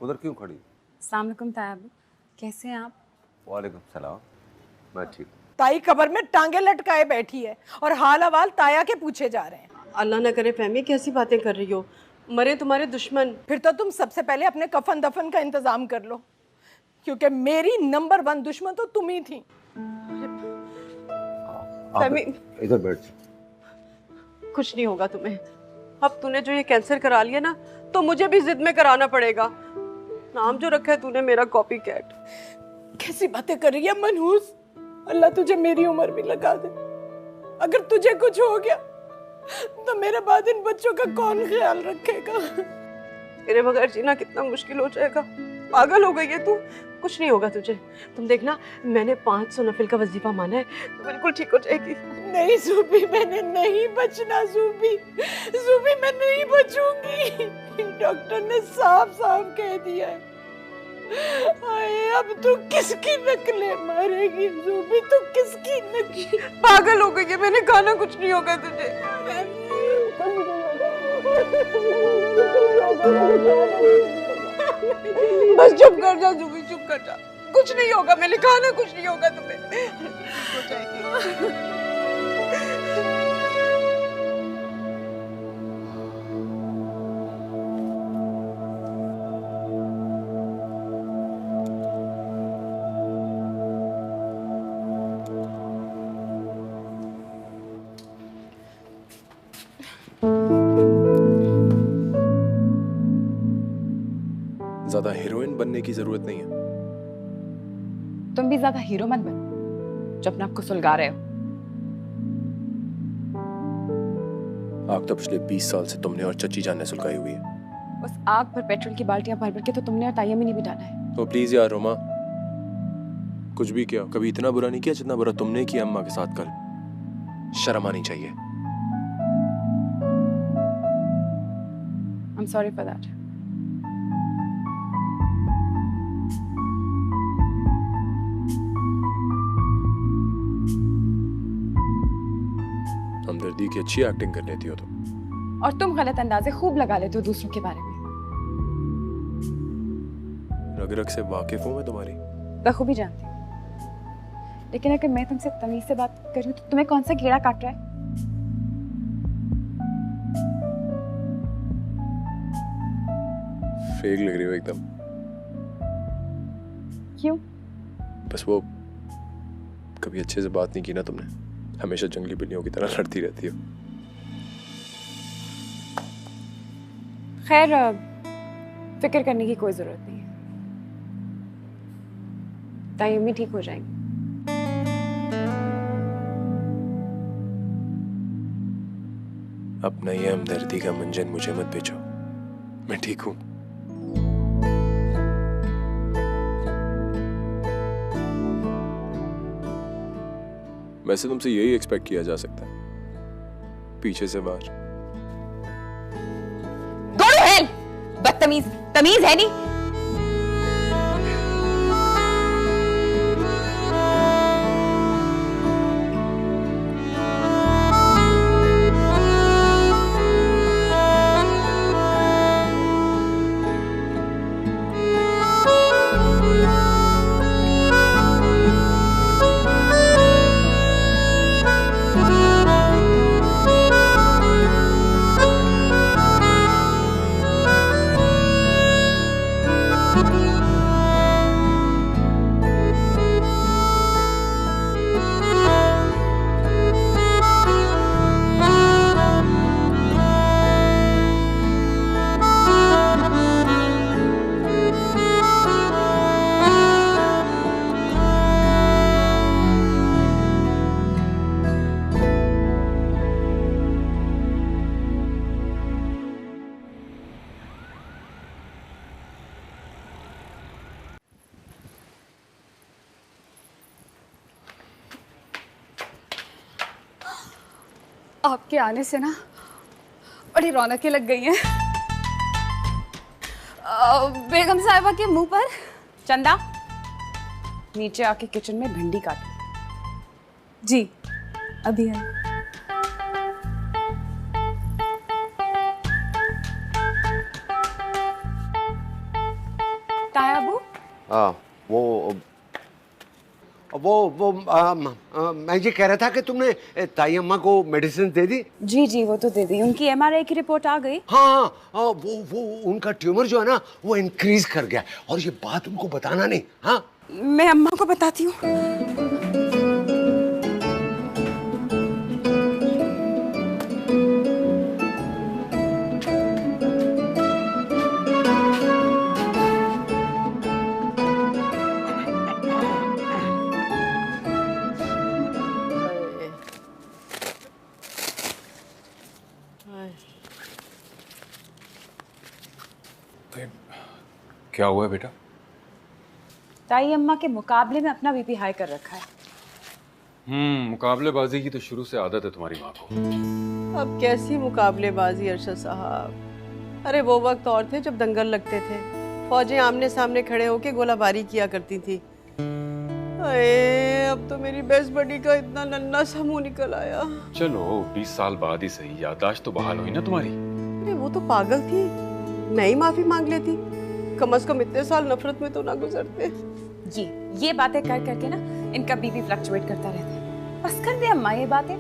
उधर क्यों खड़ी? अस्सलाम वालेकुम ताया, कैसे हैं आप? वालेकुम सलाम, मैं ठीक हूँ। ताई कब्र में टांगे लटकाए बैठी है और हाल हवाल ताया के पूछे जा रहे हैं। अल्लाह ना करे फहमी, कैसी बातें कर रही हो? मरे तुम्हारे दुश्मन। फिर तो तुम सबसे पहले अपने कफन दफन का इंतजाम कर लो, क्योंकि मेरी नंबर 1 दुश्मन तो तुम ही थी। फहमी, इधर बैठ जाओ। कुछ नहीं होगा तुम्हें। अब तूने जो ये कैंसर करा लिया ना, तो मुझे भी जिद में कराना पड़ेगा। नाम जो रखा है तूने मेरा कॉपी कैट। कैसी बातें कर रही है मनहूस। अल्लाह तुझे मेरी उम्र भी लगा दे। अगर तुझे कुछ हो गया तो मेरे बाद इन बच्चों का कौन ख्याल रखेगा? तेरे बगैर जीना कितना मुश्किल हो जाएगा। पागल हो गई है तू। कुछ नहीं होगा तुझे। तुम देखना, मैंने 500 नफिल का वजीफा माना है, तो बिल्कुल ठीक हो जाएगी। नहीं सूफी, मैंने नहीं बचना। सूफी सूफी, मैं नहीं बचूंगी। डॉक्टर ने साफ साफ कह दिया है। आए, अब तू किसकी नकलें मारेगी सूफी? तू किसकी नकलें? पागल हो गई है। मैंने कहा ना कुछ नहीं होगा तुझे। बस चुप कर जा जूबी, चुप कर जा। कुछ नहीं होगा, मैंने कहा ना कुछ नहीं होगा तुम्हें। हो जाएगी। ज्यादा हीरोइन बनने की जरूरत नहीं है। तुम भी ज्यादा हीरो मत बनो जो अपने आप को सुलगा रहे हो। आग तो पिछले 20 साल से तुमने और चची जान ने सुलगाई हुई है। उस आग पर पेट्रोल की बाल्टियां भर भर के तो तुमने और तायम ही नहीं बिठाना है। तो प्लीज यार रोमा, कुछ भी किया, कभी इतना बुरा नहीं किया जितना बुरा तुमने किया अम्मा के साथ कल। शर्म आनी चाहिए। I'm sorry for that. हमदर्दी की अच्छी एक्टिंग कर लेती हो तुम। और तुम गलत अंदाजे खूब लगा लेते हो दूसरों के बारे में। रग रग से वाकिफ हूं मैं तुम्हारी। बखूबी जानती हूँ। लेकिन अगर मैं तुमसे तमीज से बात करूँ तो तुम्हें कौन सा कीड़ा काट रहा है? फेक लग रही हो एकदम। क्यों? बस वो कभी अच्छे से बात नहीं की ना तुमने, हमेशा जंगली बिल्लियों की तरह लड़ती रहती हो। खैर, फिक्र करने की कोई जरूरत नहीं है। तायम भी ठीक हो जाएंगे। अपना ये हमदर्दी का मंजन मुझे मत बेचो, मैं ठीक हूं। वैसे तुमसे यही एक्सपेक्ट किया जा सकता है, पीछे से वार। Go to hell! बदतमीज, तमीज है नहीं। आपके आने से ना बड़ी रौनकें लग गई हैं। बेगम साहिबा के मुंह पर चंदा, नीचे आके किचन में भिंडी काटो। जी अभी है। तायाबू मैं ये कह रहा था कि तुमने ताई अम्मा को मेडिसिन दे दी? जी जी वो तो दे दी, उनकी एमआरआई की रिपोर्ट आ गई। हाँ, वो उनका ट्यूमर जो है ना वो इंक्रीज कर गया, और ये बात उनको बताना नहीं। हाँ, मैं अम्मा को बताती हूँ। क्या हुआ है बेटा? ताई अम्मा के मुकाबले में अपना बीपी हाई कर रखा है। मुकाबलेबाजी की तो शुरू से आदत है तुम्हारी माँ को। अब कैसी मुकाबलेबाजी अरशद साहब? अरे वो वक्त और थे जब दंगल लगते थे, फौजें आमने सामने खड़े होके गोलाबारी किया करती थी। अरे अब तो मेरी बेस्ट बडी का इतना नन्हा सा मुंह निकल आया। चलो 20 साल बाद ही सही, याददाश्त तो बहाल हुई ना तुम्हारी। अरे वो तो पागल थी, मैं ही माफी मांग लेती, कम से कम इतने साल नफरत में तो ना गुजरते। ये बातें कर करके ना इनका बीपी फ्लक्चुएट करता रहता है। बस कर दे अम्मा ये बातें।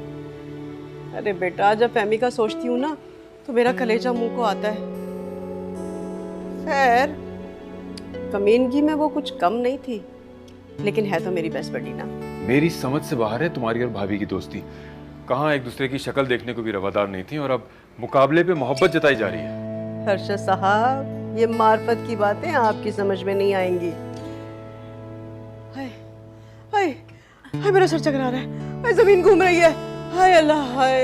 अरे बेटा, जब फहमी का सोचती हूँ ना तो मेरा कलेजा मुंह को आता है। खैर, कमीनगी में वो कुछ कम नहीं थी, लेकिन है तो मेरी बेस्ट बडी ना। मेरी समझ से बाहर है तुम्हारी और भाभी की दोस्ती। कहाँ एक दूसरे की शक्ल देखने को भी रवादार नहीं थी, और अब मुकाबले पे मोहब्बत जताई जा रही है। अरशद साहब, ये मार्फत की बातें आपकी समझ में नहीं आएंगी। हाय हाय हाय, मेरा सर चकरा रहा है, हाय जमीन घूम रही है, हाय अल्लाह, हाय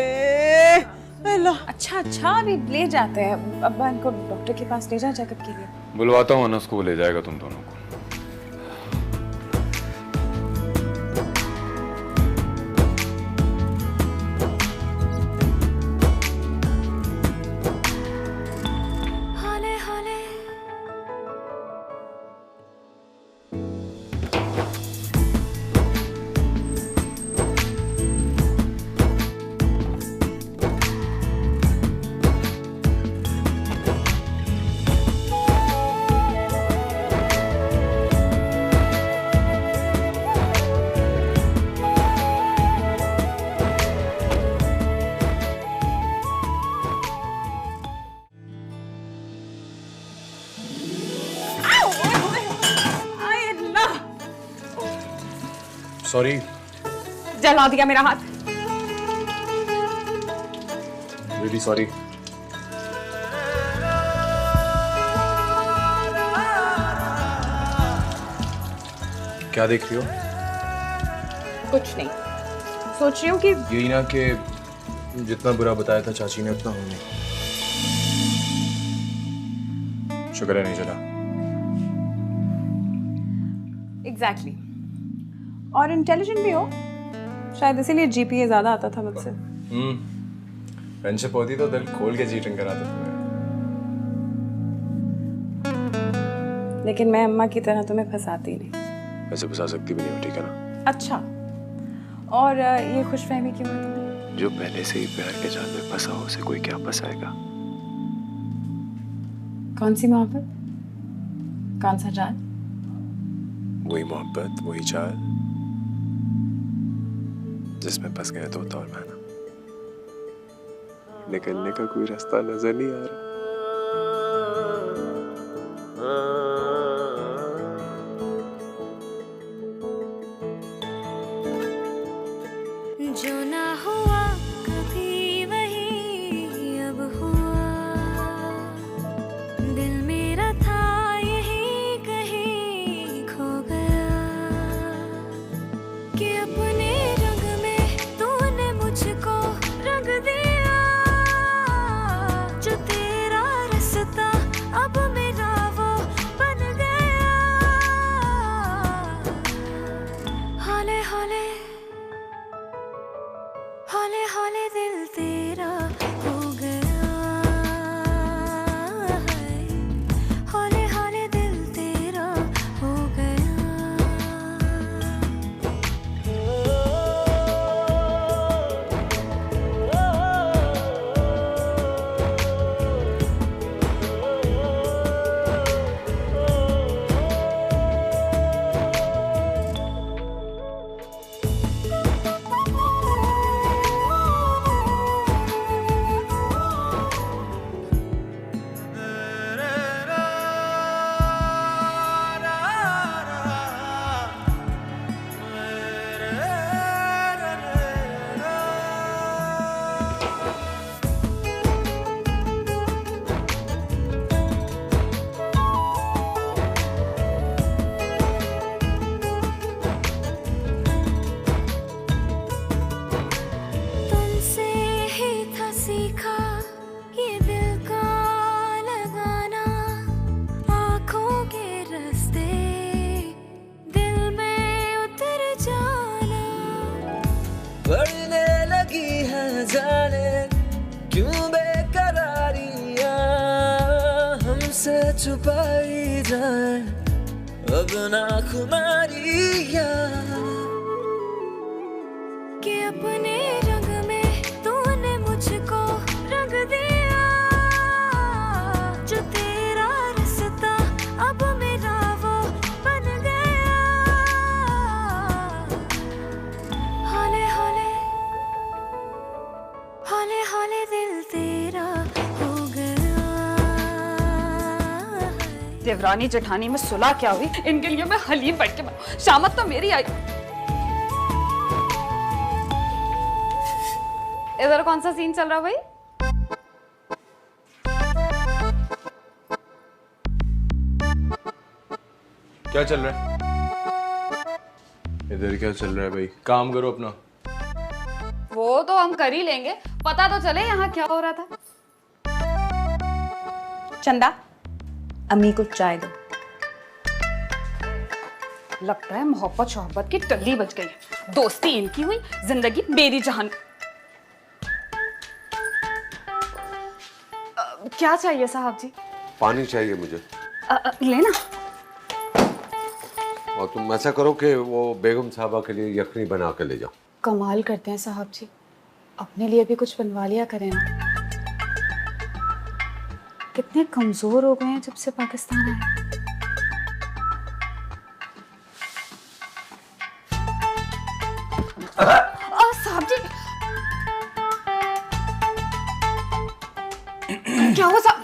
अल्लाह। अच्छा अभी ले जाते हैं, अब्बा इनको डॉक्टर के पास ले जाए चेकअप के लिए। बुलवाता हूँ अनस को, वो ले जाएगा तुम दोनों को। सॉरी। जला दिया मेरा हाथ। Really sorry. क्या देख रही हो? कुछ नहीं, सोच रही हूँ कि यही ना कि जितना बुरा बताया था चाची ने उतना होने। शुक्र है नहीं चला। एग्जैक्टली। और इंटेलिजेंट भी हो, शायद इसीलिए जीपीए ज्यादा आता था मुझसे। फ्रेंडशिप होती तो दिल खोल के चीटिंग कराता था। लेकिन मैं अम्मा की तरह तुम्हें फंसाती नहीं। वैसे फंसा सकती भी नहीं हो, ठीक है ना? अच्छा, और ये खुशफहमी क्यों है तुम्हें? जो पहले से ही प्यार के जाल में फंसा हो, उसे कोई क्या फंसाएगा? कौन सी मोहब्बत? कौन सा जाल? वही मोहब्बत, वही जाल जिसमें फंस गए तोता और मैना। निकलने का कोई रास्ता नजर नहीं आ रहा। जो ना हुआ कभी वही अब हुआ, दिल मेरा था यही कहीं खो गया, कि अपने रंग में तूने मुझको रंग दिया, जो तेरे छुपाई जाए अब ना खुमारियां कि अपने रंग में तूने मुझको रंग दिया, जो तेरा रास्ता अब मेरा वो बन गया। हौले हौले हौले हौले दिल तेरा हो गया। देवरानी जेठानी में सुलह क्या हुई, इनके लिए मैं हलीम बैठ के बनाऊं। शामत तो मेरी आई। इधर कौन सा सीन चल रहा है भाई? क्या चल रहा है इधर? क्या चल रहा है भाई? काम करो अपना। वो तो हम कर ही लेंगे, पता तो चले यहाँ क्या हो रहा था। चंदा, अम्मी को चाय दो। लगता है मोहब्बत शोहब्बत की टल्ली बज गई है। दोस्ती इनकी हुई, जिंदगी मेरी जहान। क्या चाहिए साहब जी? पानी चाहिए मुझे। लेना। और तुम ऐसा करो कि वो बेगम साहबा के लिए यखनी बना के ले जाओ। कमाल करते हैं साहब जी, अपने लिए भी कुछ बनवा लिया करें ना। कितने कमजोर हो गए हैं जब से पाकिस्तान आए। साहब जी, क्या हुआ साहब?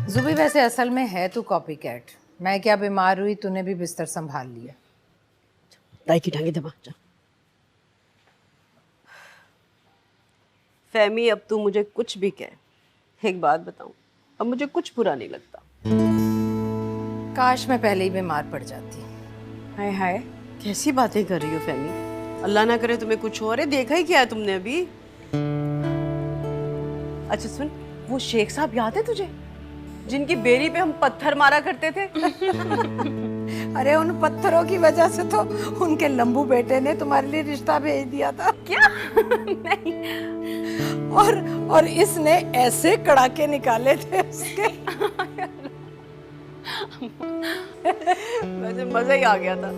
जुबी, वैसे असल में है तू कॉपी कैट। मैं क्या बीमार हुई, तूने भी बिस्तर संभाल लिया। दाई की टांगे दबा जा। फहमी, अब तू मुझे कुछ भी कह, एक बात बताऊं, अब मुझे कुछ बुरा नहीं लगता। काश मैं पहले ही बीमार पड़ जाती। हाय हाय, कैसी बातें कर रही हो फहमी? अल्लाह ना करे तुम्हें कुछ हो। अरे देखा ही क्या है तुमने अभी? अच्छा सुन, वो शेख साहब याद है तुझे, जिनकी बेरी पे हम पत्थर मारा करते थे? अरे उन पत्थरों की वजह से तो उनके लंबू बेटे ने तुम्हारे लिए रिश्ता भेज दिया था। क्या? नहीं। और इसने ऐसे कड़ाके निकाले थे उसके। वैसे मजा ही आ गया था।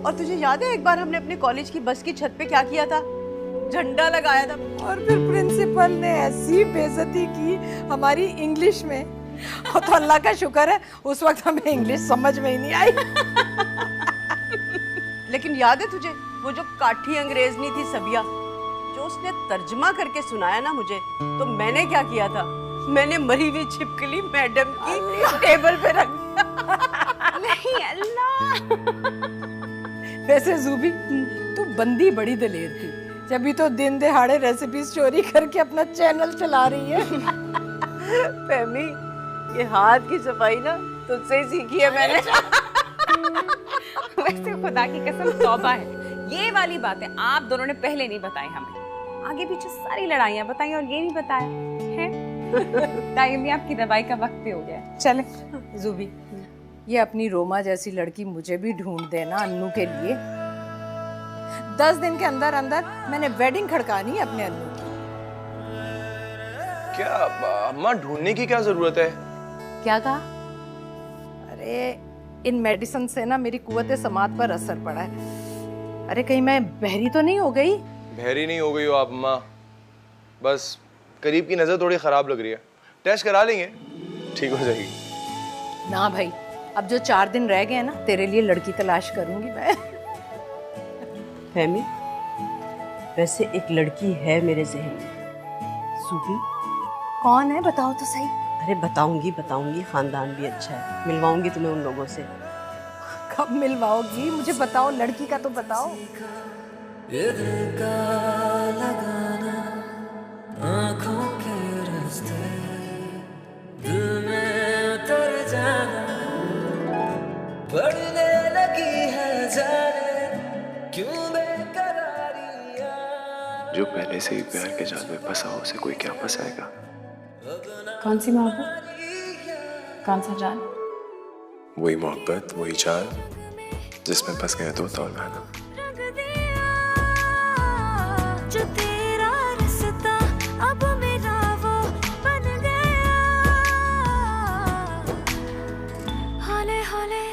और तुझे याद है एक बार हमने अपने कॉलेज की बस की छत पे क्या किया था? झंडा लगाया था। और फिर प्रिंसिपल ने ऐसी बेइज्जती की हमारी इंग्लिश में। और तो अल्लाह का शुक्र है उस वक्त हमें इंग्लिश समझ में ही नहीं आई। लेकिन याद है तुझे वो जो काठी अंग्रेजनी थी सबिया, जो उसने तर्जमा करके सुनाया ना मुझे, तो मैंने क्या किया था? मैंने मरी हुई छिपकली मैडम की टेबल पे रख दिया। नहीं अल्लाह। वैसे जूबी, तू बंदी बड़ी दलेर थी, जब तो दिन दहाड़े रेसिपीज चोरी करके अपना चैनल चला रही है। फहमी, ये हाथ की सफाई ना तुझसे ही सीखी है मैंने। वैसे खुदा की कसम तौबा है, ये वाली बातें आप दोनों ने पहले नहीं बताई हमें। आगे पीछे सारी लड़ाइयाँ बताई और ये नहीं बताया है। टाइम भी आपकी दवाई का वक्त भी हो गया। चले जूबी, ये अपनी रोमा जैसी लड़की मुझे भी ढूंढ देना अन्नू के लिए। 10 दिन के अंदर अंदर मैंने वेडिंग खड़कानी है अपने अन्नू की। क्या अम्मा, ढूंढने की क्या जरूरत है? क्या कहा? अरे इन मेडिसिन से ना मेरी कुव्वत समात पर असर पड़ा है। अरे कहीं मैं बहरी तो नहीं हो गई? बहरी नहीं हो गई हो आप अम्मा, बस करीब की नजर थोड़ी खराब लग रही है। टेस्ट करा लेंगे, ठीक हो जाएगी। ना भाई, अब जो 4 दिन रह गए हैं ना, तेरे लिए लड़की तलाश करूंगी मैं। फहमी, वैसे एक लड़की है मेरे जहन में। सूबी। कौन है बताओ तो सही। अरे बताऊंगी, खानदान भी अच्छा है, मिलवाऊंगी तुम्हें उन लोगों से। कब मिलवाओगी? मुझे बताओ, लड़की का तो बताओ। का लगाना आँखों के रास्ते, दिल में उतर जाना, पड़ने लगी है जाने क्यों बेकरारियां। जो पहले से ही प्यार के जाल में फंसा हो, उसे कोई क्या फंसाएगा? कौन सी मोहब्बत? कौन सा जाल? वही मोहब्बत, वही जाल जिसमें फंस गया तोता और मैना। रंग दिया जो तेरा रिश्ता अब मेरा वो बन गया, हौले हौले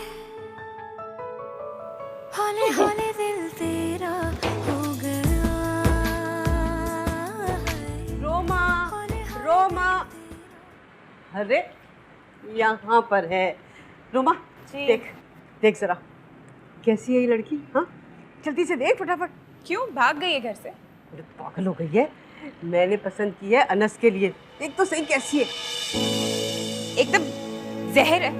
हौले हौले दिल तेरा हो गया। रोमा, रोमा, अरे यहाँ पर है। रोमा, देख देख जरा, कैसी है ये लड़की? हाँ, जल्दी से देख फटाफट। क्यों भाग गई है घर से? अरे पागल हो गई है, मैंने पसंद की है अनस के लिए। देख तो सही कैसी है। एकदम जहर है।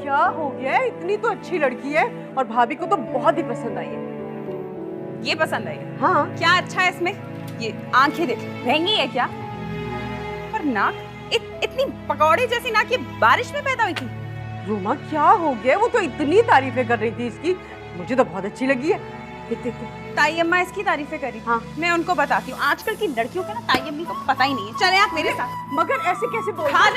क्या हो गया है? इतनी तो अच्छी लड़की है और भाभी को तो बहुत ही पसंद आई है। ये पसंद आई है? हाँ। क्या अच्छा है इसमें? ये आंखें देख, महंगी है क्या? और नाक इतनी पकौड़े जैसी नाक ये बारिश में पैदा हुई थी। रोमा क्या हो गया? वो तो इतनी तारीफें कर रही थी इसकी, मुझे तो बहुत अच्छी लगी है। देख देख देख। ताई अम्मा इसकी तारीफें करी। हाँ। मैं उनको बताती हूँ। आजकल की लड़कियों के ना ताई अम्मी को पता ही नहीं है। चले आप मेरे साथ। मगर ऐसे कैसे बोल